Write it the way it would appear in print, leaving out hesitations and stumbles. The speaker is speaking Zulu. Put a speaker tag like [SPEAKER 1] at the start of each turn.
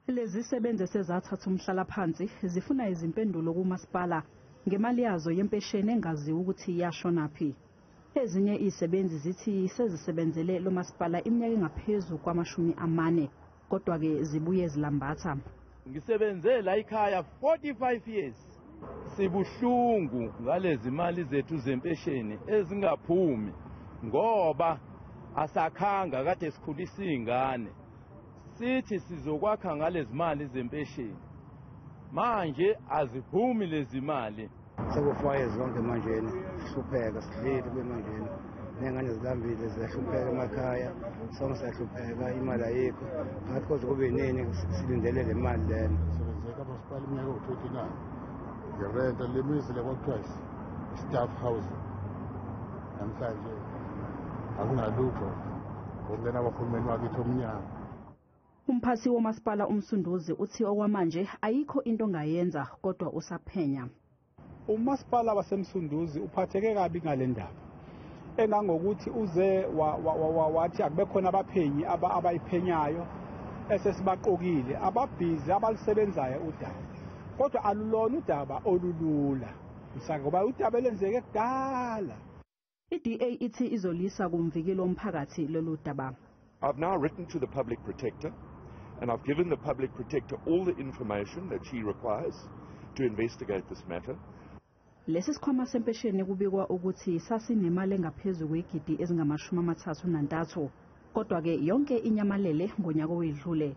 [SPEAKER 1] Lezi izisebenzi esezathatha umhlalaphansi zifuna izimpendulo kumasipala ngemali yazo yempesheni engaziwa ukuthi yashonaphi. Ezinye izisebenzi zithi sezisebenzele lo masipala iminyaka engaphezulu kwama-40 kodwa ke zibuye zilambatha.
[SPEAKER 2] Ngisebenze la ekhaya 45 years. Sibuhlungu ngalezi mali zethu zempesheni ezingaphumi ngoba asakhanga kade sikhulisa izingane. Sithi sizokwakha ngalezi mali zempesheni. Manje aziphumi lezi mali.
[SPEAKER 3] Sekufaye zonke manje sihlupheka sidlile kube manje nengane zilambile ziyahlupheka emakhaya sonke siyahlupheka imali ayikho ngathi kodwa kube nini silindele le mali lena.
[SPEAKER 4] Sebenzeka masipala iminyaka u-29 ngirenta lemisi lekwaQuest staff housing namhlanje akunalutho ngokungena abahulumeni wakithi omnyama.
[SPEAKER 1] Umphathi womasipala Umsunduzi uthi okwamanje ayikho into ongayenza kodwa usaphenya.
[SPEAKER 5] Umasipala waseMsunduzi uphatheke kabi ngale ndaba engangokuthi uze wathi akube khona abaphenyi abayiphenyayo esesibaqokile ababhizi abalisebenzayo udaba kodwa alulona udaba olulula ngoba udaba elenzeke kudala.
[SPEAKER 1] I-DA ithi izolisa kumvikelo womphakathi lolu daba.
[SPEAKER 6] I've now written to the public protector and I've given the public protector all the information that she requires to investigate this matter.
[SPEAKER 1] Lesi sikhwama sempesheni kubikwa ukuthi sasinemali engaphezulu kwegidi ezingama-33 kodwa ke yonke enyamalele ngonyaka owedlule.